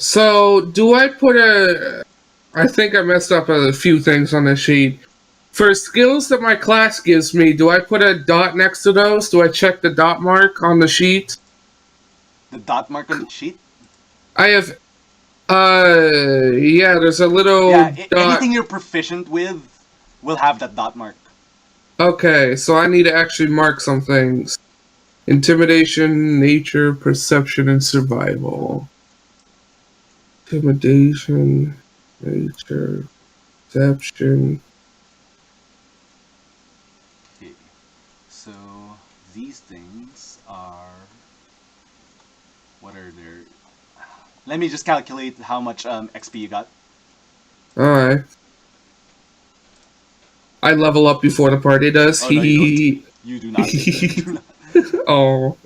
So, do I put a... I think I messed up a few things on the sheet. For skills that my class gives me, do I put a dot next to those? Do I check the dot mark on the sheet? The dot mark on the sheet? I have... yeah, there's a little Yeah, dot. anything you're proficient with will have that dot mark. Okay, so I need to actually mark some things. Intimidation, nature, perception, and survival. Intimidation, nature, perception. Okay, so these things are... What are their... Let me just calculate how much XP you got. Alright. I level up before the party does. Oh, no, you don't. You do not. You do not. Oh.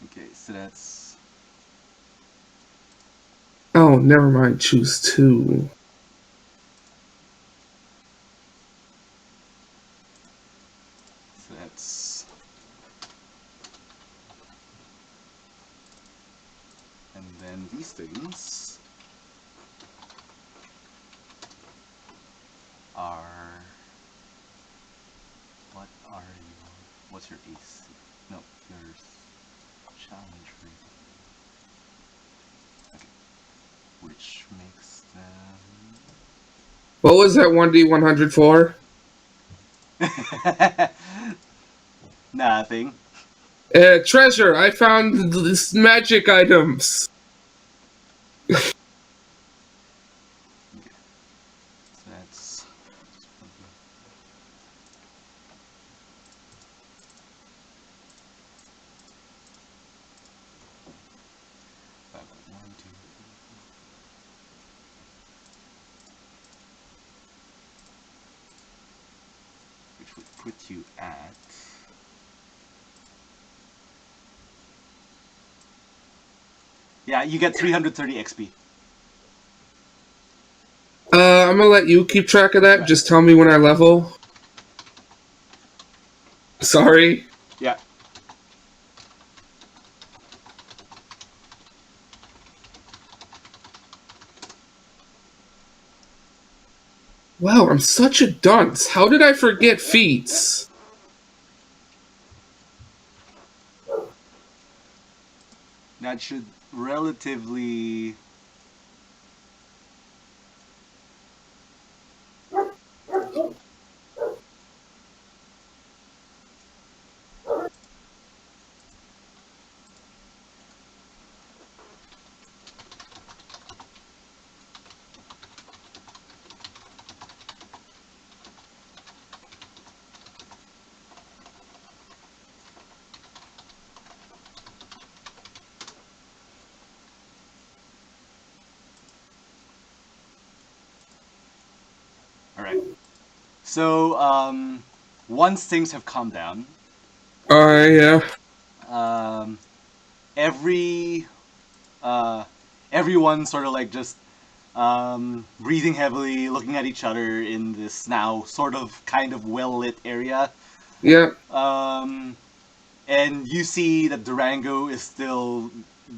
Okay, so that's... Oh, never mind. Choose two. So that's... And then these things are... What are you? What's your AC? No, your challenge rate. Okay. Which makes What was that 1D100 for? them... Nothing. Treasure. I found this magic items. Okay. So that's... One, two, which would put you at... Yeah, you get 330 XP. I'm gonna let you keep track of that. Right. Just tell me when I level. Sorry. Yeah. Wow, I'm such a dunce. How did I forget feats? That should relatively... Alright. So, once things have calmed down, Yeah. um, every... everyone sort of like just breathing heavily, looking at each other in this now sort of kind of well-lit area. Yeah. And you see that Durango is still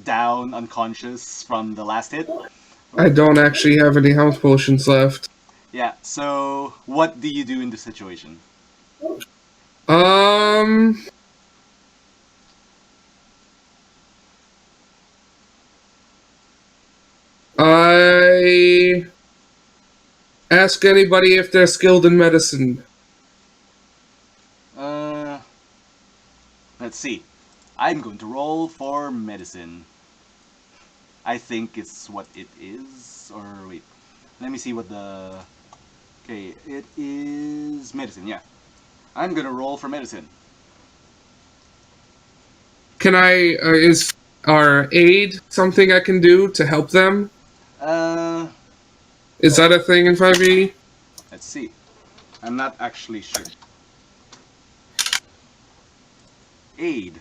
down, unconscious from the last hit. I don't actually have any health potions left. Yeah, so what do you do in this situation? Um... I ask anybody if they're skilled in medicine. Uh, let's see. I'm going to roll for medicine. I think it's what it is. Or wait, let me see what the... Okay, it is medicine, yeah. I'm gonna roll for medicine. Can I, is our aid something I can do to help them? Uh, Is that a thing in 5e? let's see. I'm not actually sure. Aid.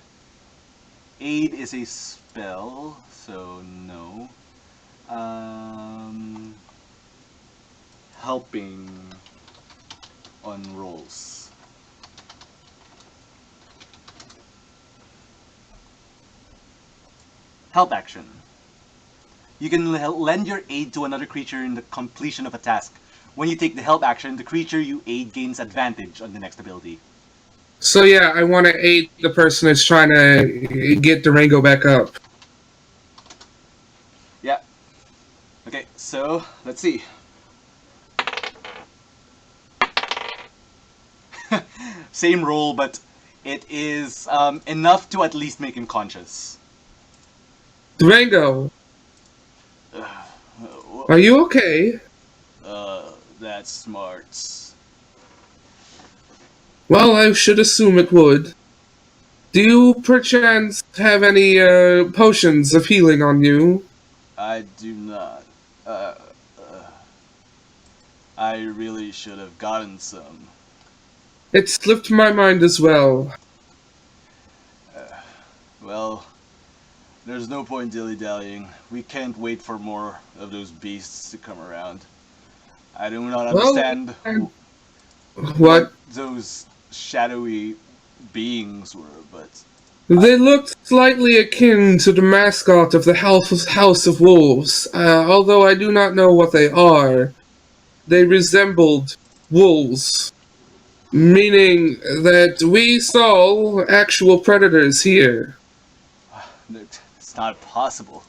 Aid is a spell, so no. Um, helping on rolls. Help action. You can lend your aid to another creature in the completion of a task. When you take the help action, the creature you aid gains advantage on the next ability. So yeah, I want to aid the person that's trying to get Durango back up. Yeah. Okay, so let's see. Same roll, but it is enough to at least make him conscious. Durango, are you okay? That's smarts. Well, I should assume it would. Do you perchance have any potions of healing on you? I do not. Uh, I really should have gotten some. It slipped my mind as well. Well, there's no point dilly-dallying. We can't wait for more of those beasts to come around. I do not Well, understand what what? those shadowy beings were, but They looked slightly akin to the mascot of the House of Wolves. Although I do not know what they are, they resembled wolves, meaning that we saw actual predators here. it's not possible.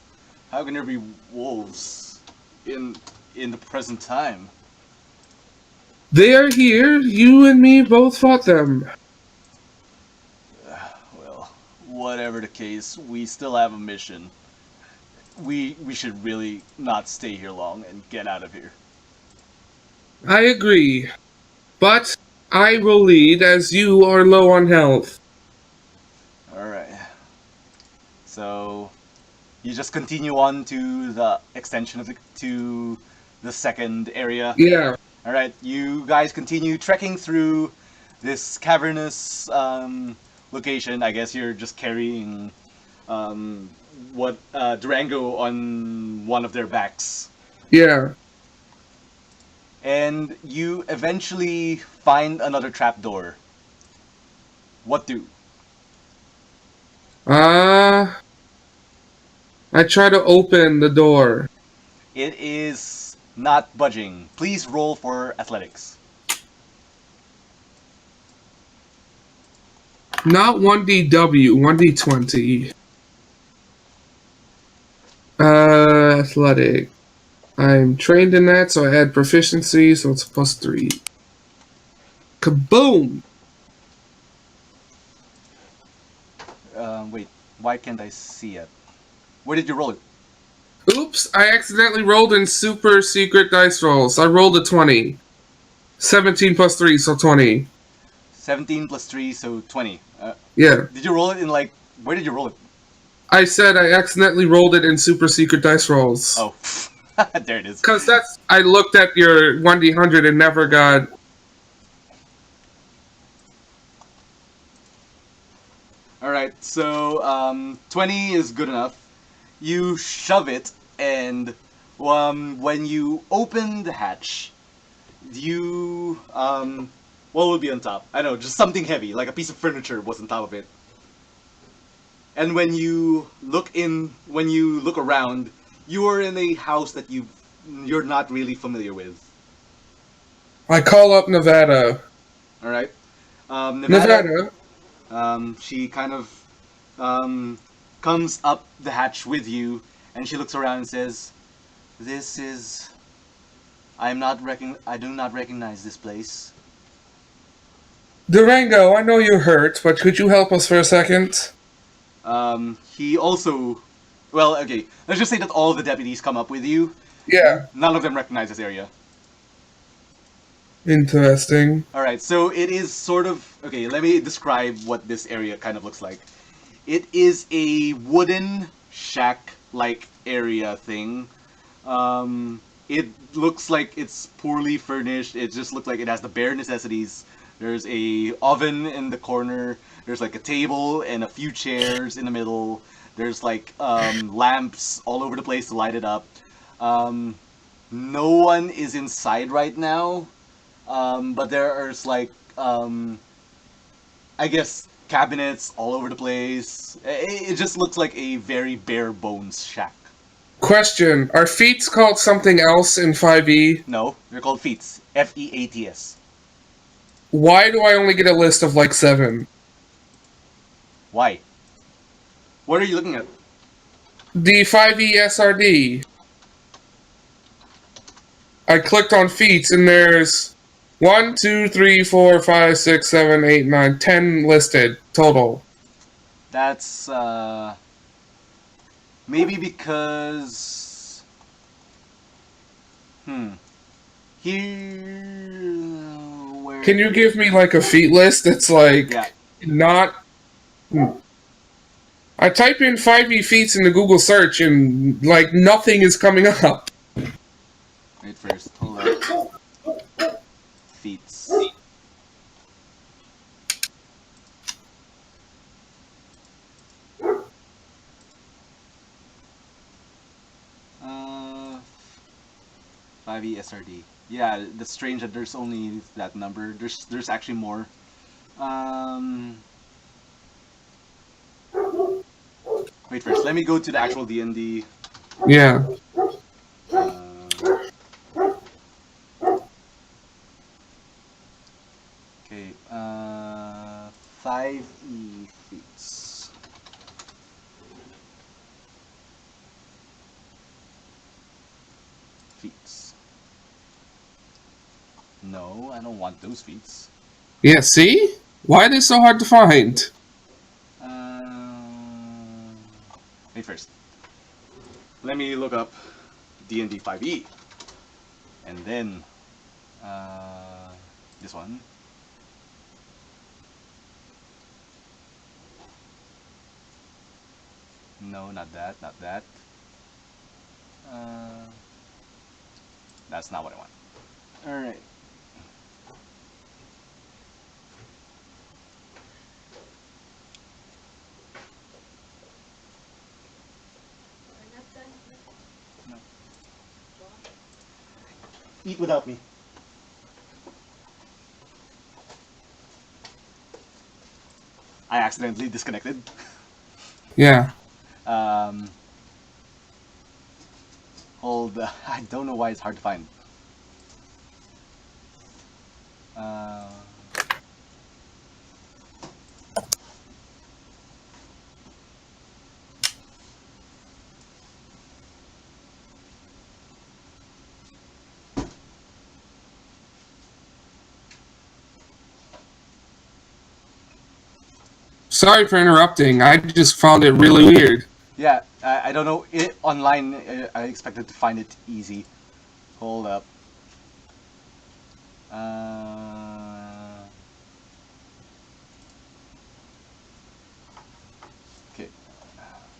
How can there be wolves in the present time? They are here. You and me both fought them. Well, whatever the case, we still have a mission. We should really not stay here long and get out of here. I agree, but I will lead as you are low on health. All right. So you just continue on to the extension of the second area. Yeah, All right. You guys continue trekking through this cavernous location. I guess you're just carrying what Durango on one of their backs. yeah. And you eventually find another trapdoor. What do? Ah, I try to open the door. It is not budging. Please roll for athletics. Not 1DW, 1D20. Athletic. I'm trained in that, so I add proficiency, so it's +3. Kaboom! Wait, why can't I see it? Where did you roll it? Oops, I accidentally rolled in super secret dice rolls. I rolled a 20. 17 plus 3, so 20. 17 plus 3, so 20. Yeah. Did you roll it in like. Where did you roll it? I said I accidentally rolled it in super secret dice rolls. Oh, there it is. Because I looked at your 1D100 and never got. Alright, so 20 is good enough. You shove it, and when you open the hatch, you. What would be on top? I don't know, just something heavy, like a piece of furniture was on top of it. And when you look around, you are in a house that you're not really familiar with. I call up Nevada. All right, Nevada. Nevada? She kind of comes up the hatch with you, and she looks around and says, "This is. I do not recognize this place." Durango, I know you're hurt, but could you help us for a second? He also, well, okay. Let's just say that all of the deputies come up with you. Yeah. None of them recognize this area. Interesting. All right, so it is sort of okay. Let me describe what this area kind of looks like. It is a wooden shack-like area thing. It looks like it's poorly furnished. It just looks like it has the bare necessities. There's a oven in the corner. There's like a table and a few chairs in the middle. There's like lamps all over the place to light it up. No one is inside right now. But there's like, I guess, cabinets all over the place. It just looks like a very bare bones shack. Question: are feats called something else in 5e? No, they're called feats. Feats. Why do I only get a list of like 7? Why? What are you looking at? The 5e SRD. I clicked on feats and there's 1, 2, 3, 4, 5, 6, 7, 8, 9, 10 listed total. That's maybe because here where Can you give me like a feat list that's like yeah. not? I type in 5e feats into Google search and like nothing is coming up. Wait first. Hold up. Feats. Uh, 5e SRD. Yeah, that's strange that there's only that number. There's actually more. Um, wait first. Let me go to the actual D&D. Yeah. Uh, okay. 5e feats. Feats. No, I don't want those feats. Yeah, see? Why are they so hard to find? Uh, wait first. Let me look up D&D 5e, and then this one. No, not that, not that. Uh, that's not what I want. All right. No. Eat without me. I accidentally disconnected. Yeah. Um, hold. I don't know why it's hard to find. Uh, Sorry for interrupting. I just found it really weird. yeah, I don't know. It online. I expected to find it easy. Hold up. Okay.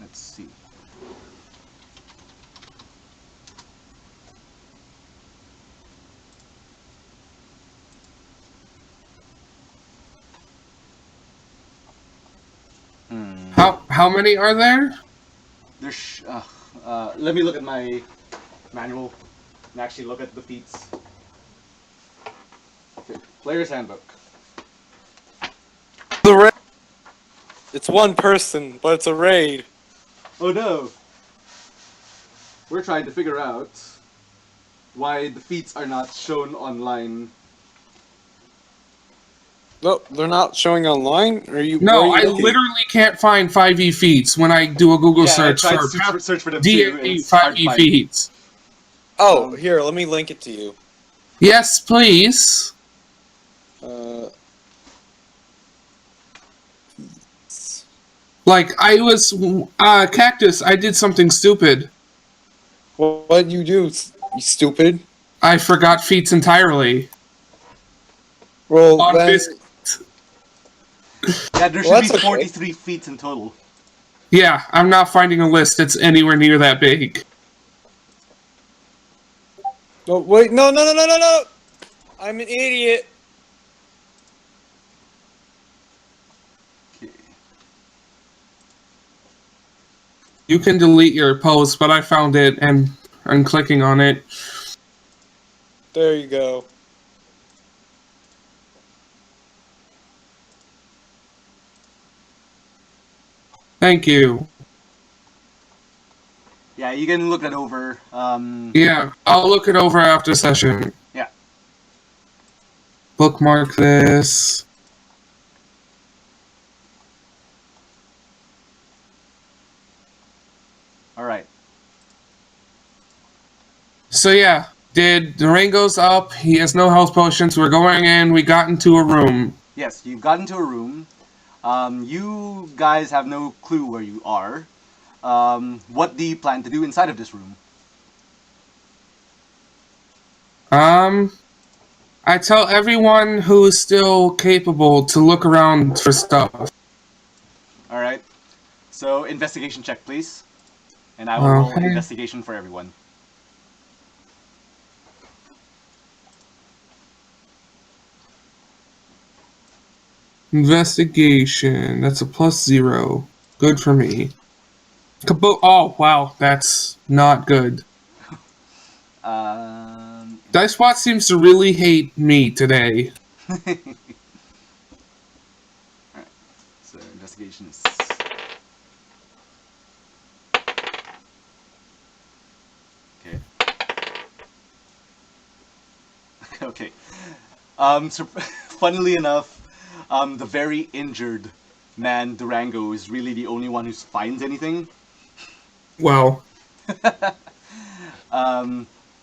Let's see. How many are there? There's. Let me look at my manual and actually look at the feats. Okay. Player's handbook. The raid. It's one person, but it's a raid. Oh no! We're trying to figure out why the feats are not shown online. No, they're not showing online. Are you? Where are No, you I looking? literally can't find 5e feats when I do a Google Yeah, I search tried for to search for them too, and D&D it's hard to 5e find. feats. Oh, here. Let me link it to you. Yes, please. Uh, Like, I was, Cactus, I did something stupid. what did you do? You stupid. I forgot feats entirely. Well, On then. Biscuit. Yeah, there Well, should be that's okay. 43 feats in total. Yeah, I'm not finding a list that's anywhere near that big. No, wait. No, no, no, no, no, no. I'm an idiot. Okay. You can delete your post, but I found it and I'm clicking on it. There you go. Thank you. Yeah, you can look that over. Yeah, I'll look it over after session. Yeah. Bookmark this. All right. So yeah, Durango's up. He has no health potions. We're going in. We got into a room. Yes, you've got into a room. You guys have no clue where you are. What do you plan to do inside of this room? I tell everyone who is still capable to look around for stuff. All right. So investigation check, please, and I will roll Okay. investigation for everyone. Investigation. That's a +0. Good for me. Oh, wow. That's not good. Um, Dicebot seems to really hate me today. Alright, so investigation is... Okay. Okay. So, funnily enough, the very injured man, Durango, is really the only one who finds anything. Well,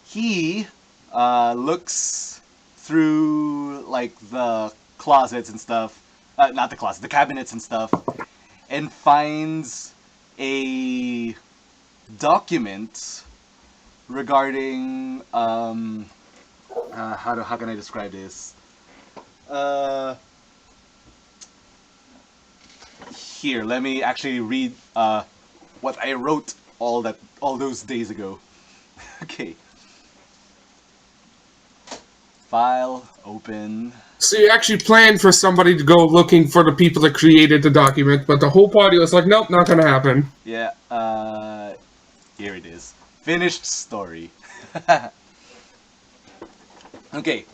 He looks through, like, the closets and stuff. Not the closets, the cabinets and stuff. And finds a document regarding how can I describe this? Here, let me actually read what I wrote all those days ago. Okay. File open. so you actually planned for somebody to go looking for the people that created the document, but the whole party was like, nope, not gonna happen. Yeah, here it is. Finished story. Okay.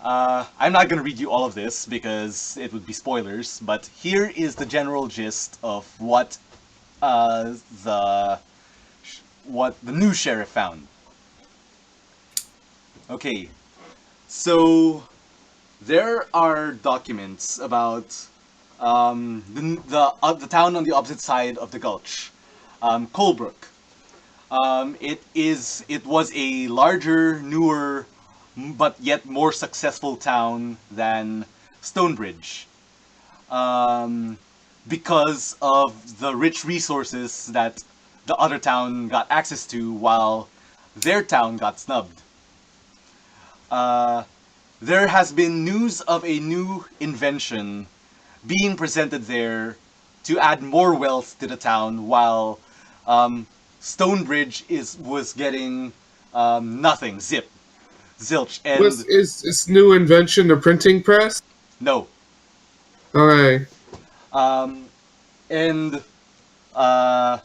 I'm not gonna read you all of this because it would be spoilers, but here is the general gist of what the new sheriff found. Okay, so there are documents about the town on the opposite side of the gulch, Colebrook. It was a larger, newer, but yet more successful town than Stonebridge, um, because of the rich resources that the other town got access to, while their town got snubbed. Uh, there has been news of a new invention being presented there to add more wealth to the town, while Stonebridge was getting nothing, zilch, and Is this new invention the printing press? no. Okay. And uh,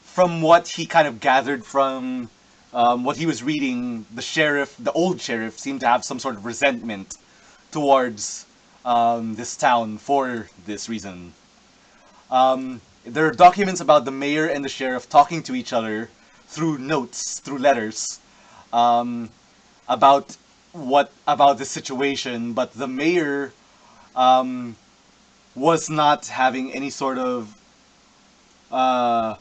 from what he kind of gathered from what he was reading, the old sheriff, seemed to have some sort of resentment towards this town for this reason. There are documents about the mayor and the sheriff talking to each other through notes, through letters, um, about about the situation, but the mayor um, was not having any sort of uh, was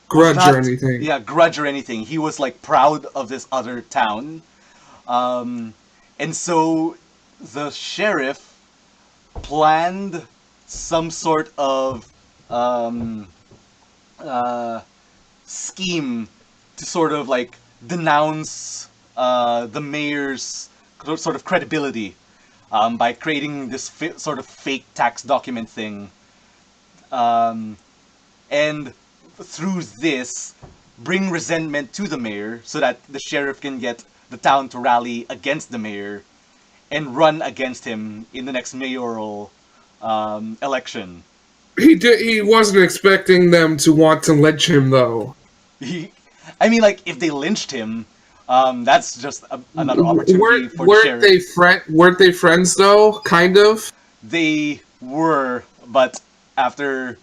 Grudge or not anything. yeah grudge or anything. He was like proud of this other town, um, and so the sheriff planned some sort of um, uh, scheme to sort of like denounce the mayor's sort of credibility by creating this sort of fake tax document thing, um, and through this bring resentment to the mayor so that the sheriff can get the town to rally against the mayor and run against him in the next mayoral election. He wasn't expecting them to want to lynch him though. I mean, like, if they lynched him, that's just another opportunity for the sheriff. Weren't they friends though? Kind of. They were, but after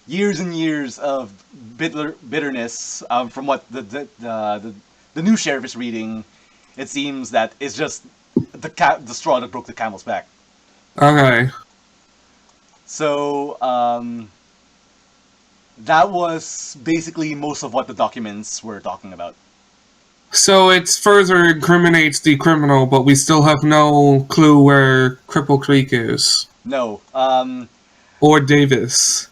years and years of bitterness from what the new sheriff is reading. It seems that it's just the straw that broke the camel's back. Okay. So that was basically most of what the documents were talking about. So it further incriminates the criminal, but we still have no clue where Cripple Creek is. No. Or Davis.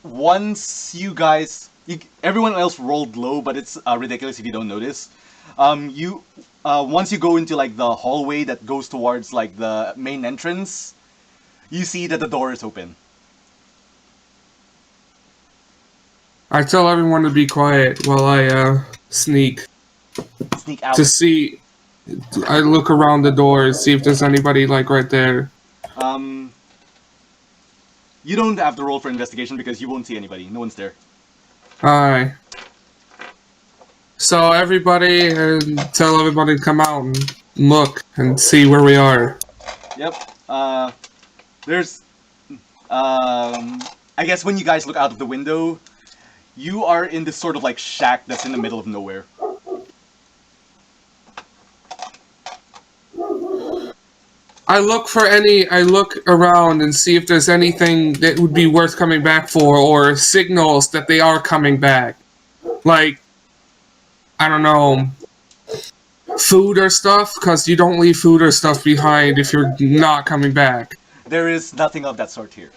Once you guys, everyone else rolled low, but it's ridiculous if you don't notice. Once you go into like the hallway that goes towards like the main entrance, you see that the door is open. I tell everyone to be quiet while I sneak Sneak out. to see. I look around the door, see if there's anybody like right there. You don't have to roll for investigation because you won't see anybody. No one's there. Alright. So everybody, tell everybody to come out and look and see where we are. Yep. There's, I guess when you guys look out of the window, you are in this sort of like shack that's in the middle of nowhere. I look around and see if there's anything that would be worth coming back for, or signals that they are coming back. Like, I don't know, food or stuff, because you don't leave food or stuff behind if you're not coming back. There is nothing of that sort here.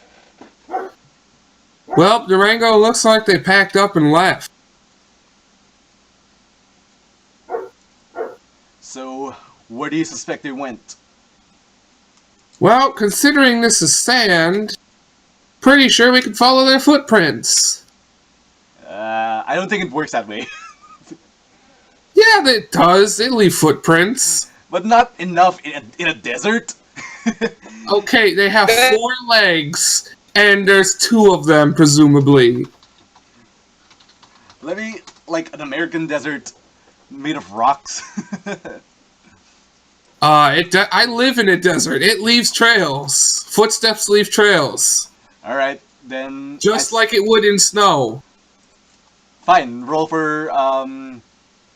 Well, Durango looks like they packed up and left. So, where do you suspect they went? Well, considering this is sand, pretty sure we can follow their footprints. I don't think it works that way. Yeah, it does. They leave footprints. But not enough in a desert. Okay, they have 4 legs, and there's 2 of them, presumably. Let me, like an American desert made of rocks. I live in a desert. It leaves trails. Footsteps leave trails. Alright, then... Just like it would in snow. Fine, roll for,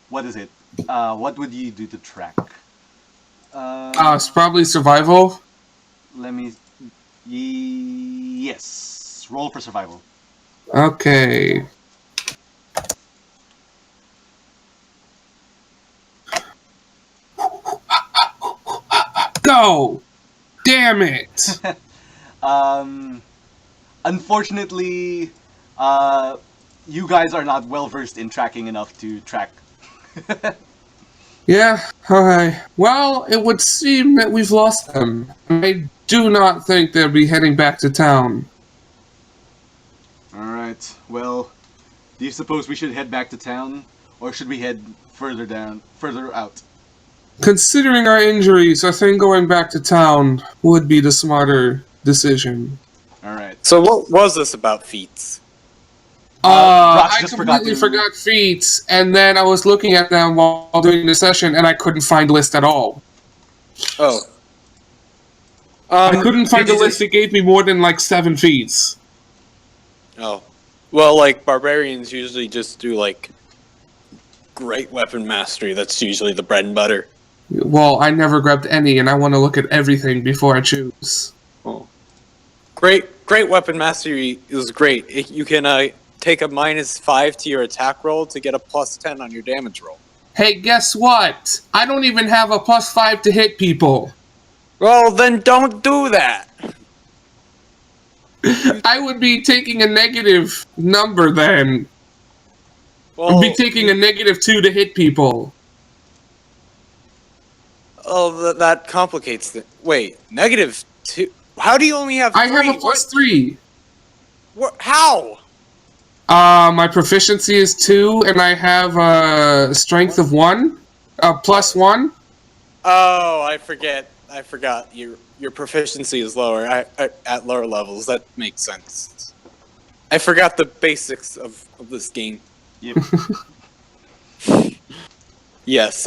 what is it? What would you do to track? It's probably survival. Let me... Yes. Roll for survival. Okay. Go! Damn it! Unfortunately, you guys are not well versed in tracking enough to track. Yeah, okay. Well, it would seem that we've lost them. I do not think they'll be heading back to town. Alright, well, do you suppose we should head back to town? Or should we head further out? Considering our injuries, I think going back to town would be the smarter decision. Alright. So what was this about feats? Brock's I just completely forgot feats, and then I was looking at them while doing the session, and I couldn't find a list at all. Oh. I couldn't find a list that gave me more than, like, 7 feats. Oh. Well, like, barbarians usually just do, like, great weapon mastery. That's usually the bread and butter. Well, I never grabbed any, and I want to look at everything before I choose. Oh. Great weapon mastery is great. You can take a -5 to your attack roll to get a +10 on your damage roll. Hey, guess what? I don't even have a +5 to hit people. Well, then don't do that. I would be taking a negative number then. Well, I'd be taking a -2 to hit people. Oh, that complicates it. Wait, -2? How do you only have 3? I have a +3. How? My proficiency is 2, and I have a strength of 1. +1. Oh, I forgot. Your proficiency is lower at lower levels. That makes sense. I forgot the basics of this game. Yep. Yes,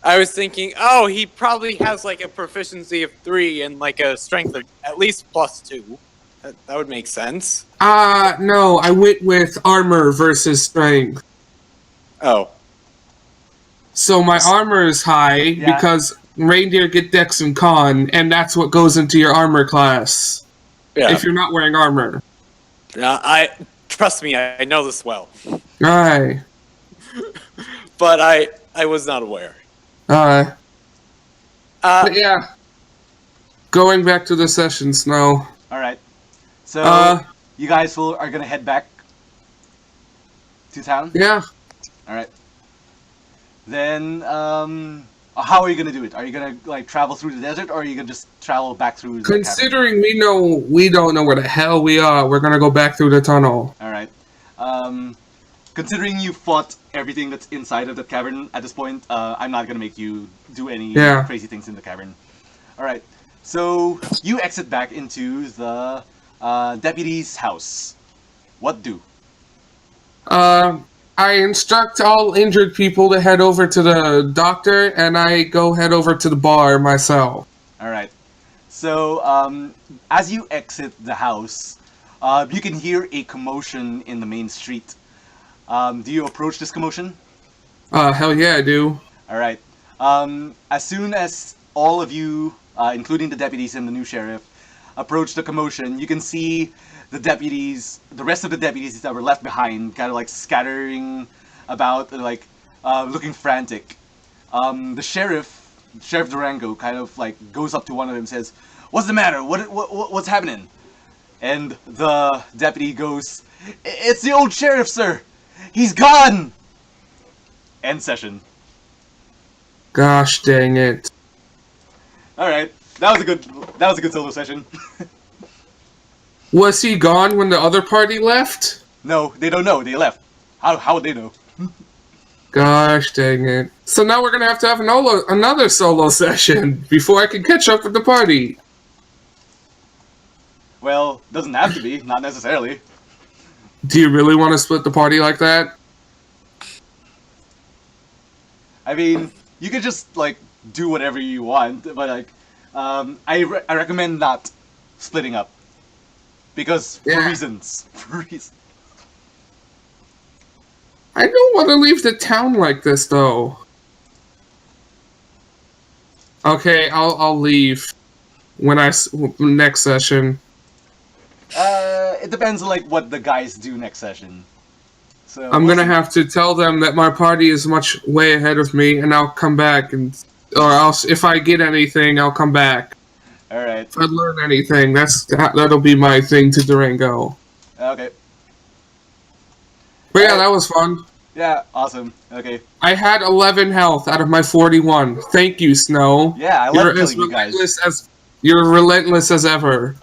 I was thinking, oh, he probably has like a proficiency of 3 and like a strength of at least +2. That would make sense. No, I went with armor versus strength. Oh. So my armor is high Yeah. because reindeer get dex and con, and that's what goes into your armor class. Yeah. If you're not wearing armor. Trust me, I know this well. Aye. But I was not aware. But yeah. Going back to the session, Snow. All right. So you guys are gonna head back to town. Yeah. All right. Then how are you gonna do it? Are you gonna like travel through the desert, or are you gonna just travel back through the Considering we don't know where the hell we are, we're gonna go back through the tunnel. All right. Considering you fought everything that's inside of the cavern at this point, I'm not gonna make you do any crazy things in the cavern. All right. So you exit back into the deputy's house. What do? I instruct all injured people to head over to the doctor, and I go head over to the bar myself. All right. So as you exit the house, you can hear a commotion in the main street. Do you approach this commotion? Hell yeah, I do. All right. As soon as all of you, including the deputies and the new sheriff, approach the commotion, you can see the rest of the deputies that were left behind, kind of like scattering about, like looking frantic. The sheriff Durango, kind of like goes up to one of them and says, "What's the matter? What's happening?" And the deputy goes, "It's the old sheriff, sir. He's gone." End session. Gosh dang it. All right, that was a good solo session. Was he gone when the other party left? No, they don't know. They left. How would they know? Gosh dang it. So now we're gonna have to have another solo session before I can catch up with the party. Well, doesn't have to be. Not necessarily. Do you really want to split the party like that? I mean, you could just like do whatever you want, but like, I recommend not splitting up because for reasons. I don't want to leave the town like this, though. Okay, I'll leave when next session. It depends on like what the guys do next session. So I'm gonna have to tell them that my party is much way ahead of me, and I'll come back, or else if I get anything, I'll come back. All right. If I learn anything, that'll be my thing to Durango. Okay. But yeah, that was fun. Yeah, awesome. Okay. I had 11 health out of my 41. Thank you, Snow. Yeah, I love killing you guys. You're relentless as ever.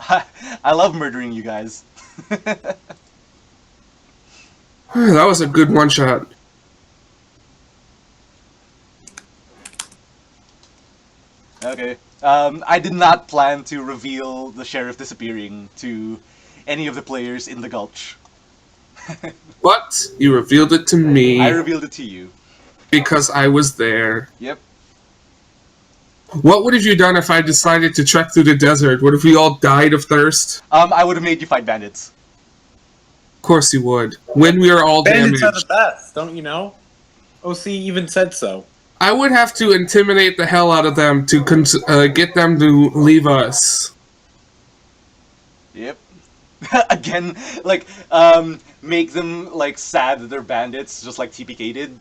I love murdering you guys. That was a good one shot. Okay. I did not plan to reveal the sheriff disappearing to any of the players in the gulch. But you revealed it to me. I revealed it to you. Because I was there. Yep. What would have you done if I decided to trek through the desert? Would have we all died of thirst? I would have made you fight bandits. Of course you would. When we are all Bandits damaged. are the best, don't you know? OC even said so. I would have to intimidate the hell out of them to get them to leave us. Yep. Again, like, make them, like, sad that they're bandits, just like TPK did.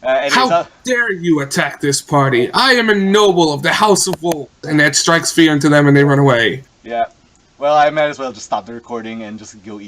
How dare you attack this party? I am a noble of the House of Wolves. And that strikes fear into them and they run away. Yeah. Well, I might as well just stop the recording and just go eat.